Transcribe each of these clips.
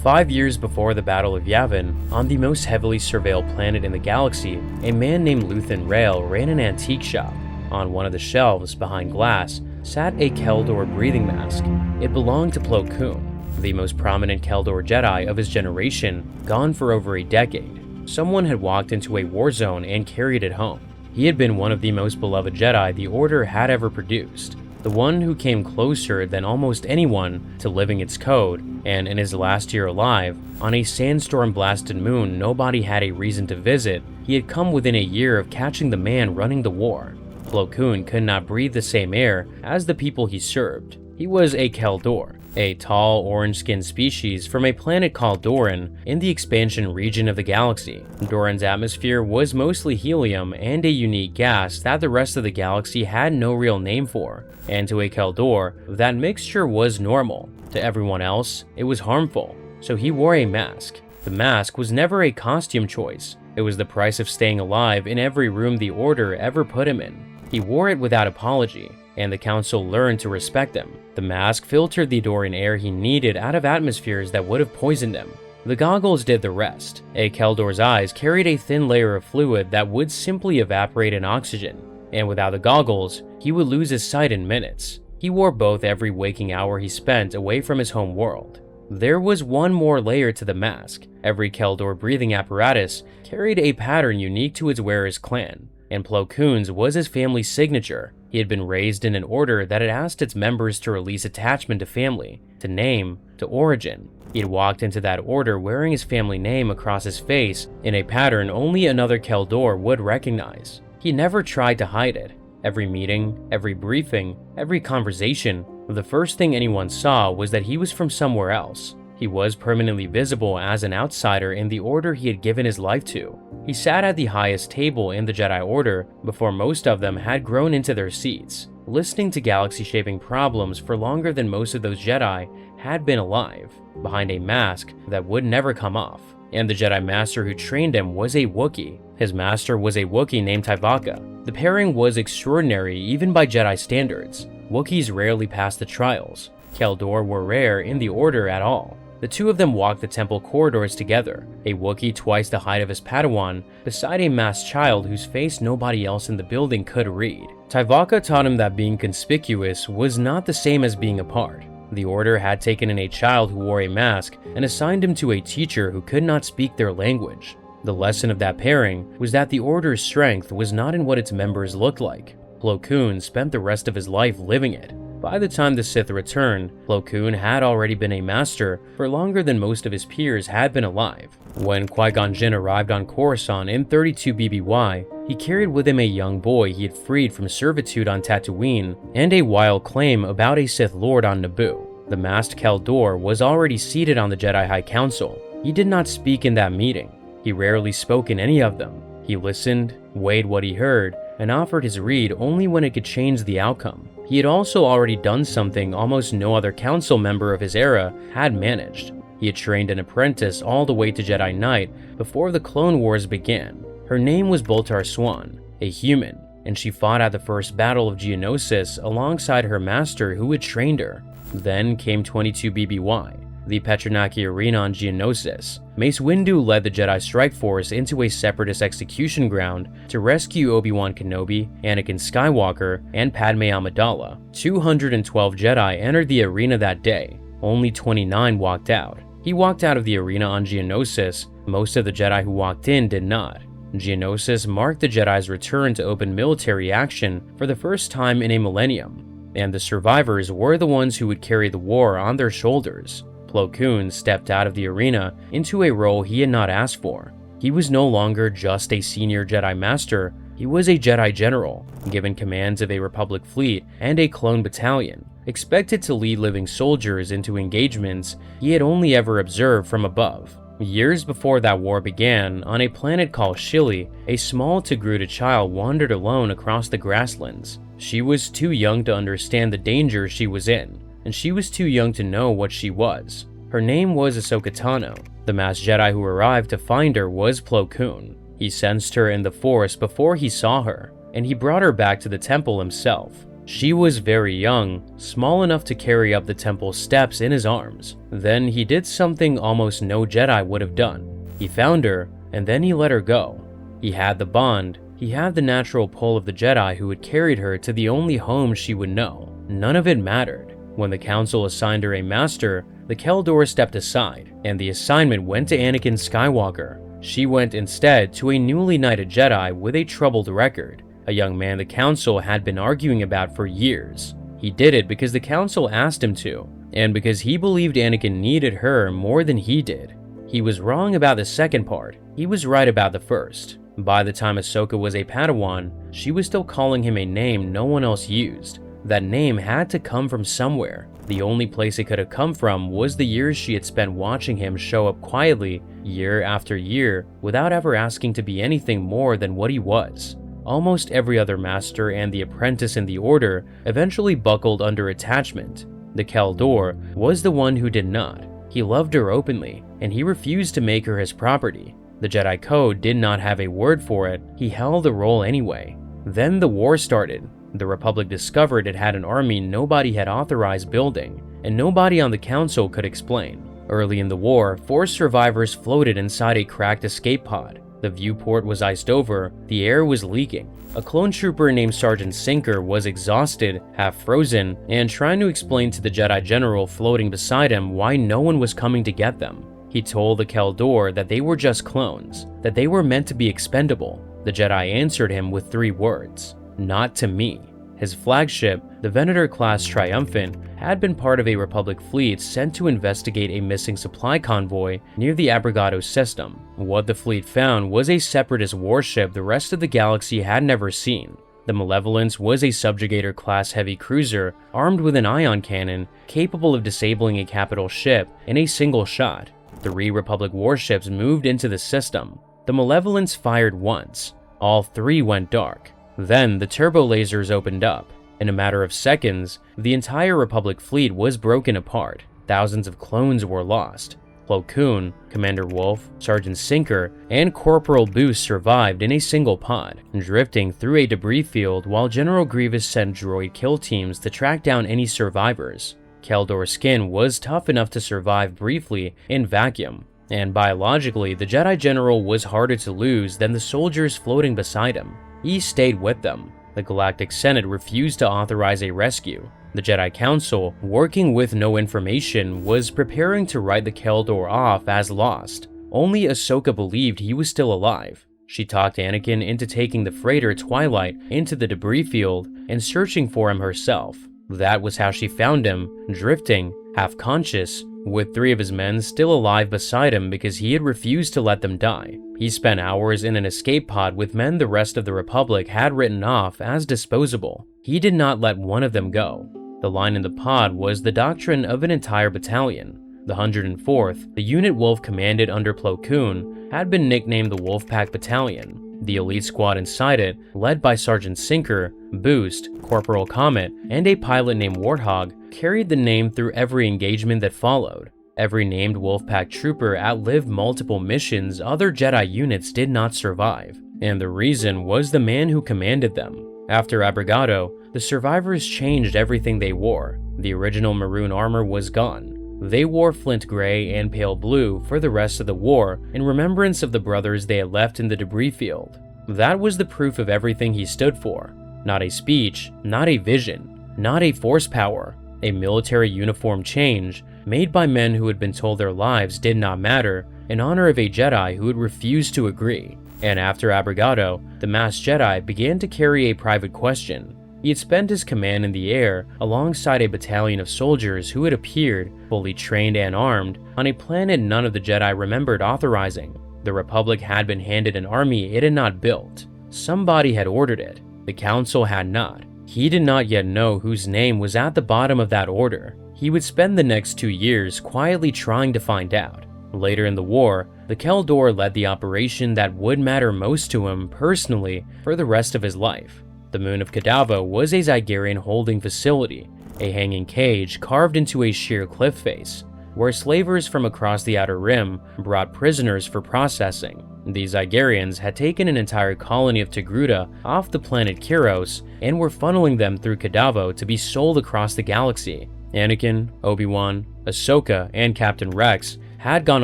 5 years before the Battle of Yavin, on the most heavily surveilled planet in the galaxy, a man named Luthen Rael ran an antique shop. On one of the shelves, behind glass, sat a Keldor breathing mask. It belonged to Plo Koon, the most prominent Keldor Jedi of his generation, gone for over a decade. Someone had walked into a war zone and carried it home. He had been one of the most beloved Jedi the Order had ever produced, the one who came closer than almost anyone to living its code, and in his last year alive, on a sandstorm-blasted moon nobody had a reason to visit, he had come within a year of catching the man running the war. Plo Koon could not breathe the same air as the people he served. He was a Keldor, a tall, orange-skinned species from a planet called Doran in the expansion region of the galaxy. Doran's atmosphere was mostly helium and a unique gas that the rest of the galaxy had no real name for, and to a Keldor, that mixture was normal. To everyone else, it was harmful, so he wore a mask. The mask was never a costume choice. It was the price of staying alive in every room the Order ever put him in. He wore it without apology, and the Council learned to respect him. The mask filtered the Doran air he needed out of atmospheres that would have poisoned him. The goggles did the rest. A Keldor's eyes carried a thin layer of fluid that would simply evaporate in oxygen, and without the goggles, he would lose his sight in minutes. He wore both every waking hour he spent away from his home world. There was one more layer to the mask. Every Keldor breathing apparatus carried a pattern unique to its wearer's clan, and Plo Koon's was his family's signature. He had been raised in an order that had asked its members to release attachment to family, to name, to origin. He had walked into that order wearing his family name across his face in a pattern only another Keldor would recognize. He never tried to hide it. Every meeting, every briefing, every conversation, the first thing anyone saw was that he was from somewhere else. He was permanently visible as an outsider in the order he had given his life to. He sat at the highest table in the Jedi Order before most of them had grown into their seats, listening to galaxy-shaping problems for longer than most of those Jedi had been alive, behind a mask that would never come off. And the Jedi Master who trained him was a Wookiee. His master was a Wookiee named Tyvaka. The pairing was extraordinary even by Jedi standards. Wookiees rarely passed the trials. Keldor were rare in the Order at all. The two of them walked the temple corridors together, a Wookiee twice the height of his Padawan, beside a masked child whose face nobody else in the building could read. Tyvaka taught him that being conspicuous was not the same as being apart. The Order had taken in a child who wore a mask and assigned him to a teacher who could not speak their language. The lesson of that pairing was that the Order's strength was not in what its members looked like. Plo Koon spent the rest of his life living it. By the time the Sith returned, Plo Koon had already been a master for longer than most of his peers had been alive. When Qui-Gon Jinn arrived on Coruscant in 32 BBY, he carried with him a young boy he had freed from servitude on Tatooine and a wild claim about a Sith Lord on Naboo. The masked Keldor was already seated on the Jedi High Council. He did not speak in that meeting. He rarely spoke in any of them. He listened, weighed what he heard, and offered his read only when it could change the outcome. He had also already done something almost no other council member of his era had managed. He had trained an apprentice all the way to Jedi Knight before the Clone Wars began. Her name was Boltar Swan, a human, and she fought at the first battle of Geonosis alongside her master who had trained her. Then came 22 BBY, the Petranaki Arena on Geonosis. Mace Windu led the Jedi Strike Force into a separatist execution ground to rescue Obi-Wan Kenobi, Anakin Skywalker, and Padme Amidala. 212 Jedi entered the arena that day. Only 29 walked out. He walked out of the arena on Geonosis. Most of the Jedi who walked in did not. Geonosis marked the Jedi's return to open military action for the first time in a millennium, and the survivors were the ones who would carry the war on their shoulders. Plo Koon stepped out of the arena into a role he had not asked for. He was no longer just a senior Jedi Master, he was a Jedi General, given commands of a Republic fleet and a clone battalion, expected to lead living soldiers into engagements he had only ever observed from above. Years before that war began, on a planet called Shili, a small Togruta child wandered alone across the grasslands. She was too young to understand the danger she was in, and she was too young to know what she was. Her name was Ahsoka Tano. The masked Jedi who arrived to find her was Plo Koon. He sensed her in the Force before he saw her, and he brought her back to the temple himself. She was very young, small enough to carry up the temple steps in his arms. Then he did something almost no Jedi would have done. He found her, and then he let her go. He had the bond, he had the natural pull of the Jedi who had carried her to the only home she would know. None of it mattered. When the Council assigned her a master, the Keldor stepped aside, and the assignment went to Anakin Skywalker. She went instead to a newly knighted Jedi with a troubled record, a young man the Council had been arguing about for years. He did it because the Council asked him to, and because he believed Anakin needed her more than he did. He was wrong about the second part, he was right about the first. By the time Ahsoka was a Padawan, she was still calling him a name no one else used. That name had to come from somewhere. The only place it could have come from was the years she had spent watching him show up quietly, year after year, without ever asking to be anything more than what he was. Almost every other master and the apprentice in the Order eventually buckled under attachment. The Keldor was the one who did not. He loved her openly, and he refused to make her his property. The Jedi Code did not have a word for it, he held the role anyway. Then the war started. The Republic discovered it had an army nobody had authorized building, and nobody on the Council could explain. Early in the war, 4 survivors floated inside a cracked escape pod. The viewport was iced over, the air was leaking. A clone trooper named Sergeant Sinker was exhausted, half frozen, and trying to explain to the Jedi General floating beside him why no one was coming to get them. He told the Keldor that they were just clones, that they were meant to be expendable. The Jedi answered him with 3 words: "Not to me." His flagship, the Venator-class Triumphant, had been part of a Republic fleet sent to investigate a missing supply convoy near the Abrigado system. What the fleet found was a separatist warship the rest of the galaxy had never seen. The Malevolence was a Subjugator-class heavy cruiser armed with an ion cannon capable of disabling a capital ship in a single shot. 3 Republic warships moved into the system. The Malevolence fired once. All 3 went dark. Then the turbo lasers opened up. In a matter of seconds, the entire Republic fleet was broken apart. Thousands of clones were lost. Plo Koon, Commander Wolf, Sergeant Sinker, and Corporal Boost survived in a single pod, drifting through a debris field while General Grievous sent droid kill teams to track down any survivors. Keldor's skin was tough enough to survive briefly in vacuum, and biologically, the Jedi General was harder to lose than the soldiers floating beside him. He stayed with them. The Galactic Senate refused to authorize a rescue. The Jedi Council, working with no information, was preparing to write the Keldor off as lost. Only Ahsoka believed he was still alive. She talked Anakin into taking the freighter Twilight into the debris field and searching for him herself. That was how she found him, drifting, half-conscious, with 3 of his men still alive beside him because he had refused to let them die. He spent hours in an escape pod with men the rest of the Republic had written off as disposable. He did not let one of them go. The line in the pod was the doctrine of an entire battalion. The 104th, the unit Wolf commanded under Plo Koon, had been nicknamed the Wolfpack Battalion. The elite squad inside it, led by Sergeant Sinker, Boost, Corporal Comet, and a pilot named Warthog, carried the name through every engagement that followed. Every named Wolfpack trooper outlived multiple missions other Jedi units did not survive, and the reason was the man who commanded them. After Abrigado, the survivors changed everything they wore. The original maroon armor was gone. They wore flint gray and pale blue for the rest of the war in remembrance of the brothers they had left in the debris field. That was the proof of everything he stood for. Not a speech, not a vision, not a force power. A military uniform change made by men who had been told their lives did not matter in honor of a Jedi who had refused to agree. And after Abrigado, the masked Jedi began to carry a private question. He had spent his command in the air alongside a battalion of soldiers who had appeared, fully trained and armed, on a planet none of the Jedi remembered authorizing. The Republic had been handed an army it had not built. Somebody had ordered it. The Council had not. He did not yet know whose name was at the bottom of that order. He would spend the next 2 years quietly trying to find out. Later in the war, the Keldor led the operation that would matter most to him personally for the rest of his life. The moon of Kadava was a Zygerian holding facility, a hanging cage carved into a sheer cliff face, where slavers from across the Outer Rim brought prisoners for processing. The Zygerians had taken an entire colony of Togruta off the planet Kyros and were funneling them through Kadavo to be sold across the galaxy. Anakin, Obi-Wan, Ahsoka, and Captain Rex had gone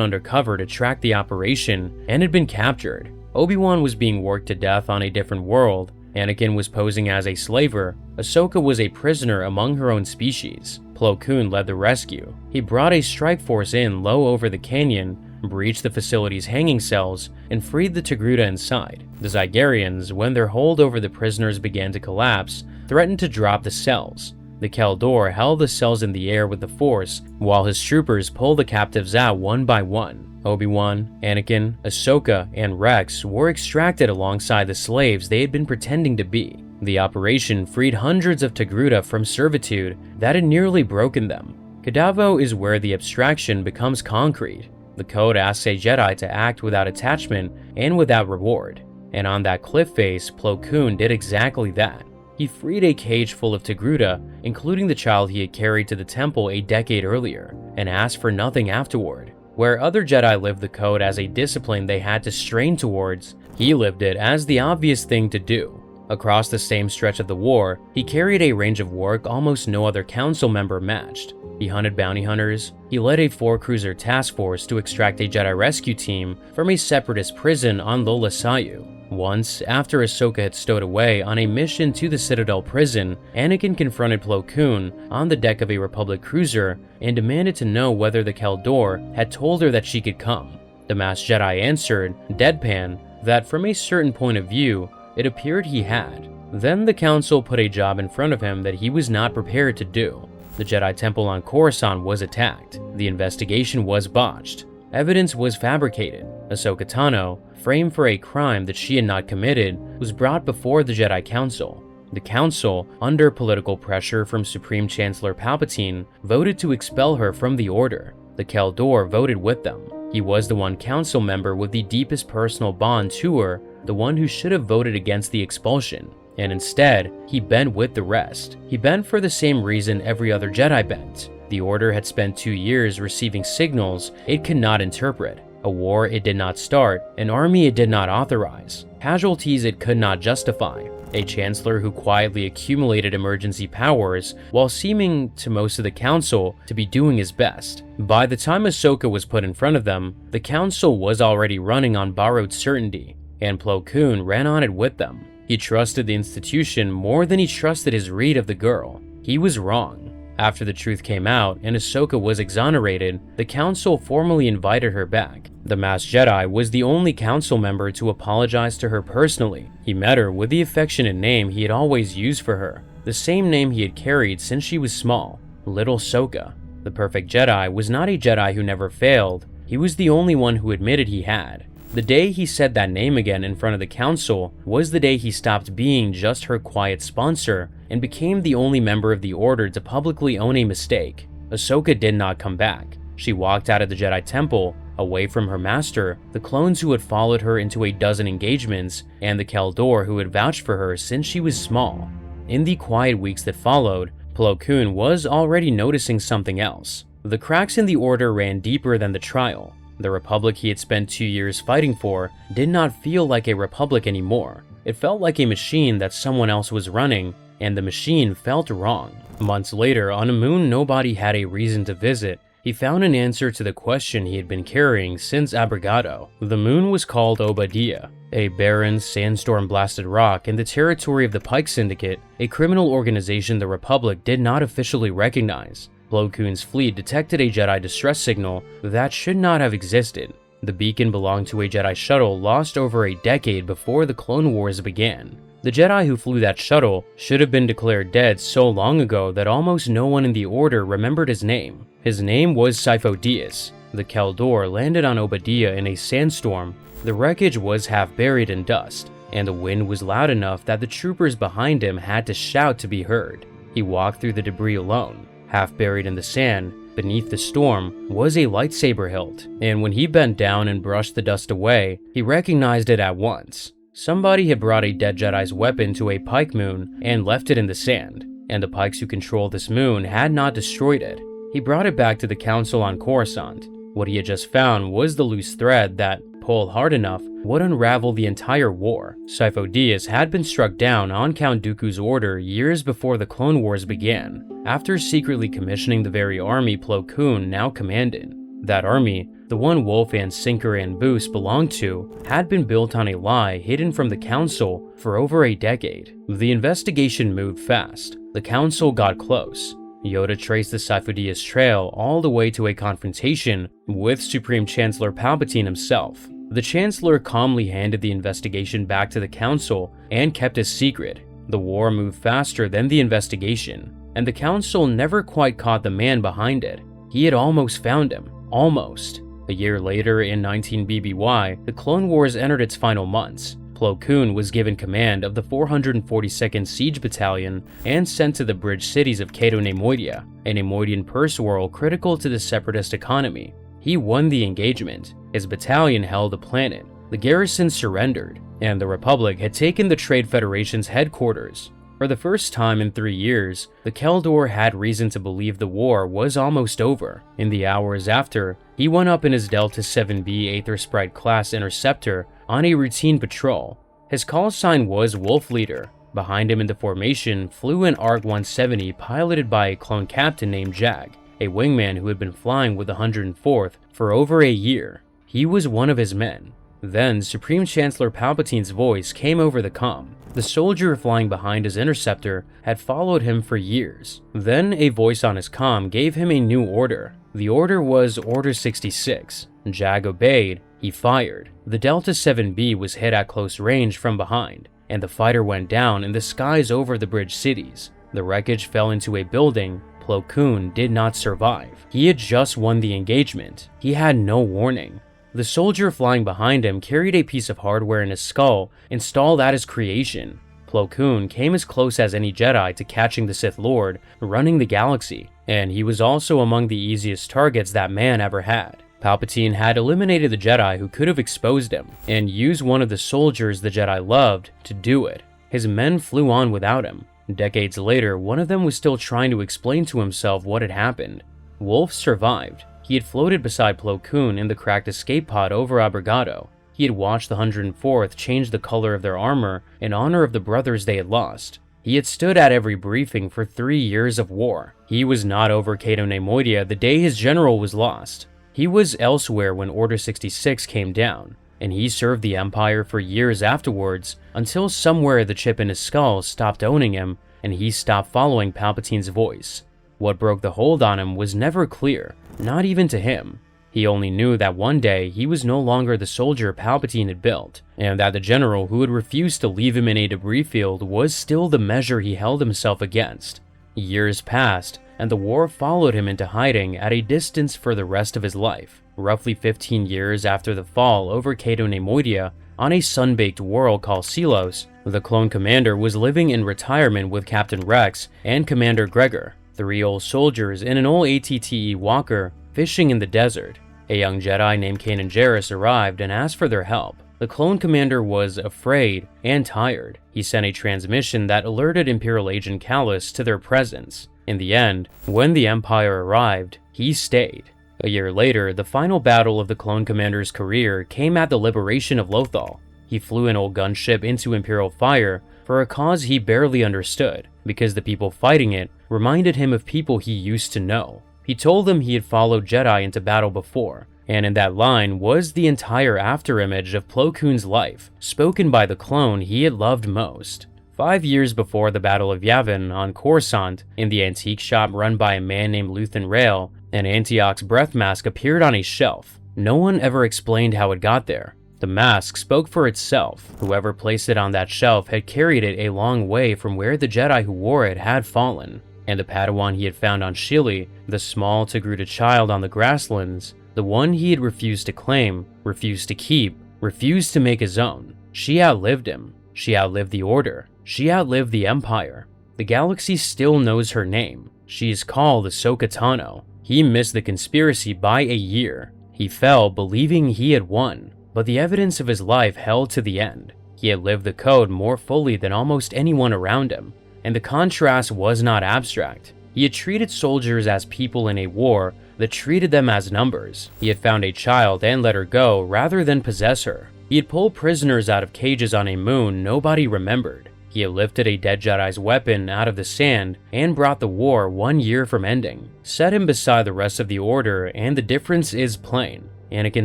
undercover to track the operation and had been captured. Obi-Wan was being worked to death on a different world. Anakin was posing as a slaver. Ahsoka was a prisoner among her own species. Plo Koon led the rescue. He brought a strike force in low over the canyon, breached the facility's hanging cells, and freed the Togruta inside. The Zygerians, when their hold over the prisoners began to collapse, threatened to drop the cells. The Kel Dor held the cells in the air with the Force, while his troopers pulled the captives out one by one. Obi-Wan, Anakin, Ahsoka, and Rex were extracted alongside the slaves they had been pretending to be. The operation freed hundreds of Togruta from servitude that had nearly broken them. Kadavo is where the abstraction becomes concrete. The code asks a Jedi to act without attachment and without reward. And on that cliff face, Plo Koon did exactly that. He freed a cage full of Togruta, including the child he had carried to the temple a decade earlier, and asked for nothing afterward. Where other Jedi lived the code as a discipline they had to strain towards, he lived it as the obvious thing to do. Across the same stretch of the war, he carried a range of work almost no other council member matched. He hunted bounty hunters, he led a 4-cruiser task force to extract a Jedi rescue team from a separatist prison on Lola Sayu. Once, after Ahsoka had stowed away on a mission to the Citadel prison, Anakin confronted Plo Koon on the deck of a Republic cruiser and demanded to know whether the Kel Dor had told her that she could come. The Masked Jedi answered, deadpan, that from a certain point of view, it appeared he had. Then the Council put a job in front of him that he was not prepared to do. The Jedi Temple on Coruscant was attacked. The investigation was botched. Evidence was fabricated. Ahsoka Tano, framed for a crime that she had not committed, was brought before the Jedi Council. The Council, under political pressure from Supreme Chancellor Palpatine, voted to expel her from the Order. The Kel Dor voted with them. He was the one council member with the deepest personal bond to her, the one who should have voted against the expulsion. And instead, he bent with the rest. He bent for the same reason every other Jedi bent. The Order had spent 2 years receiving signals it could not interpret, a war it did not start, an army it did not authorize, casualties it could not justify, a chancellor who quietly accumulated emergency powers while seeming to most of the council to be doing his best. By the time Ahsoka was put in front of them, the council was already running on borrowed certainty, and Plo Koon ran on it with them. He trusted the institution more than he trusted his read of the girl. He was wrong. After the truth came out and Ahsoka was exonerated, the council formally invited her back. The Masked Jedi was the only council member to apologize to her personally. He met her with the affectionate name he had always used for her, the same name he had carried since she was small, Little Soka. The perfect Jedi was not a Jedi who never failed. He was the only one who admitted he had. The day he said that name again in front of the council was the day he stopped being just her quiet sponsor and became the only member of the Order to publicly own a mistake. Ahsoka did not come back. She walked out of the Jedi Temple, away from her master, the clones who had followed her into a dozen engagements, and the Kel Dor who had vouched for her since she was small. In the quiet weeks that followed, Plo Koon was already noticing something else. The cracks in the Order ran deeper than the trial. The Republic he had spent 2 years fighting for did not feel like a Republic anymore. It felt like a machine that someone else was running, and the machine felt wrong. Months later, on a moon nobody had a reason to visit, he found an answer to the question he had been carrying since Abrigado. The moon was called Obadiah, a barren, sandstorm-blasted rock in the territory of the Pike Syndicate, a criminal organization the Republic did not officially recognize. Plo Koon's fleet detected a Jedi distress signal that should not have existed. The beacon belonged to a Jedi shuttle lost over a decade before the Clone Wars began. The Jedi who flew that shuttle should have been declared dead so long ago that almost no one in the Order remembered his name. His name was Sifo-Dyas. The Kel Dor landed on Obadiah in a sandstorm. The wreckage was half buried in dust, and the wind was loud enough that the troopers behind him had to shout to be heard. He walked through the debris alone. Half buried in the sand, beneath the storm, was a lightsaber hilt, and when he bent down and brushed the dust away, he recognized it at once. Somebody had brought a dead Jedi's weapon to a Pike moon and left it in the sand, and the Pikes who controlled this moon had not destroyed it. He brought it back to the Council on Coruscant. What he had just found was the loose thread that pull hard enough, would unravel the entire war. Sifo-Dyas had been struck down on Count Dooku's order years before the Clone Wars began, after secretly commissioning the very army Plo Koon now commanded. That army, the one Wolf and Sinker and Boost belonged to, had been built on a lie hidden from the Council for over a decade. The investigation moved fast. The Council got close. Yoda traced the Sifo-Dyas trail all the way to a confrontation with Supreme Chancellor Palpatine himself. The Chancellor calmly handed the investigation back to the Council and kept it secret. The war moved faster than the investigation, and the Council never quite caught the man behind it. He had almost found him. Almost. A year later, in 19 BBY, the Clone Wars entered its final months. Plo Koon was given command of the 442nd Siege Battalion and sent to the bridge cities of Cato Neimoidia, a Neimoidian purse whirl critical to the Separatist economy. He won the engagement. His battalion held the planet. The garrison surrendered, and the Republic had taken the Trade Federation's headquarters. For the first time in 3 years, the Keldor had reason to believe the war was almost over. In the hours after, he went up in his Delta 7B Aether Sprite class interceptor on a routine patrol. His call sign was Wolf Leader. Behind him in the formation flew an ARC-170 piloted by a clone captain named Jag, a wingman who had been flying with the 104th for over a year. He was one of his men. Then, Supreme Chancellor Palpatine's voice came over the comm. The soldier flying behind his interceptor had followed him for years. Then, a voice on his comm gave him a new order. The order was Order 66. Jag obeyed. He fired. The Delta 7B was hit at close range from behind, and the fighter went down in the skies over the bridge cities. The wreckage fell into a building. Plo Koon did not survive. He had just won the engagement. He had no warning. The soldier flying behind him carried a piece of hardware in his skull, installed at his creation. Plo Koon came as close as any Jedi to catching the Sith Lord running the galaxy, and he was also among the easiest targets that man ever had. Palpatine had eliminated the Jedi who could have exposed him, and used one of the soldiers the Jedi loved to do it. His men flew on without him. Decades later, one of them was still trying to explain to himself what had happened. Wolf survived. He had floated beside Plo Koon in the cracked escape pod over Abrigado. He had watched the 104th change the color of their armor in honor of the brothers they had lost. He had stood at every briefing for 3 years of war. He was not over Cato Neimoidia the day his general was lost. He was elsewhere when Order 66 came down, and he served the Empire for years afterwards until somewhere the chip in his skull stopped owning him and he stopped following Palpatine's voice. What broke the hold on him was never clear, not even to him. He only knew that one day he was no longer the soldier Palpatine had built, and that the general who had refused to leave him in a debris field was still the measure he held himself against. Years passed, and the war followed him into hiding at a distance for the rest of his life. Roughly 15 years after the fall over Cato Neimoidia, on a sun-baked world called Selos, the clone commander was living in retirement with Captain Rex and Commander Gregor, 3 old soldiers in an old ATTE walker, fishing in the desert. A young Jedi named Kanan Jarrus arrived and asked for their help. The clone commander was afraid and tired. He sent a transmission that alerted Imperial Agent Kallus to their presence. In the end, when the Empire arrived, he stayed. A year later, the final battle of the clone commander's career came at the liberation of Lothal. He flew an old gunship into Imperial fire for a cause he barely understood, because the people fighting it reminded him of people he used to know. He told them he had followed Jedi into battle before, and in that line was the entire afterimage of Plo Koon's life, spoken by the clone he had loved most. 5 years before the Battle of Yavin on Coruscant, in the antique shop run by a man named Luthen Rael, an antiox breath mask appeared on a shelf. No one ever explained how it got there. The mask spoke for itself. Whoever placed it on that shelf had carried it a long way from where the Jedi who wore it had fallen, and the Padawan he had found on Shili, the small Togruta child on the grasslands, the one he had refused to claim, refused to keep, refused to make his own. She outlived him. She outlived the Order. She outlived the Empire. The galaxy still knows her name. She is called Ahsoka Tano. He missed the conspiracy by a year. He fell believing he had won, but the evidence of his life held to the end. He had lived the code more fully than almost anyone around him, and the contrast was not abstract. He had treated soldiers as people in a war that treated them as numbers. He had found a child and let her go rather than possess her. He had pulled prisoners out of cages on a moon nobody remembered. He had lifted a dead Jedi's weapon out of the sand and brought the war 1 year from ending. Set him beside the rest of the Order, and the difference is plain. Anakin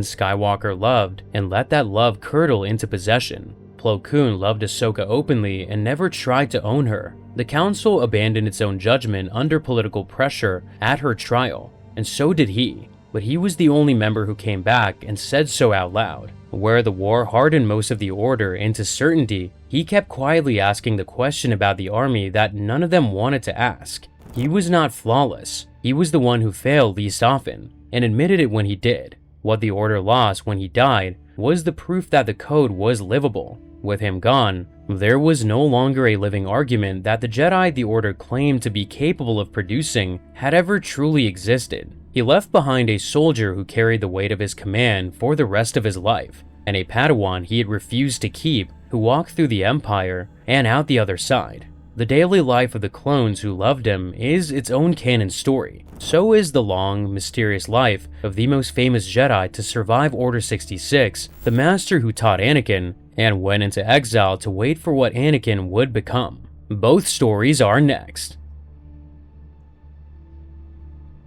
Skywalker loved and let that love curdle into possession. Plo Koon loved Ahsoka openly and never tried to own her. The Council abandoned its own judgment under political pressure at her trial, and so did he. But he was the only member who came back and said so out loud. Where the war hardened most of the Order into certainty, he kept quietly asking the question about the army that none of them wanted to ask. He was not flawless. He was the one who failed least often, and admitted it when he did. What the Order lost when he died was the proof that the code was livable. With him gone, there was no longer a living argument that the Jedi the Order claimed to be capable of producing had ever truly existed. He left behind a soldier who carried the weight of his command for the rest of his life, and a Padawan he had refused to keep who walked through the Empire and out the other side. The daily life of the clones who loved him is its own canon story. So is the long, mysterious life of the most famous Jedi to survive Order 66, the master who taught Anakin and went into exile to wait for what Anakin would become. Both stories are next.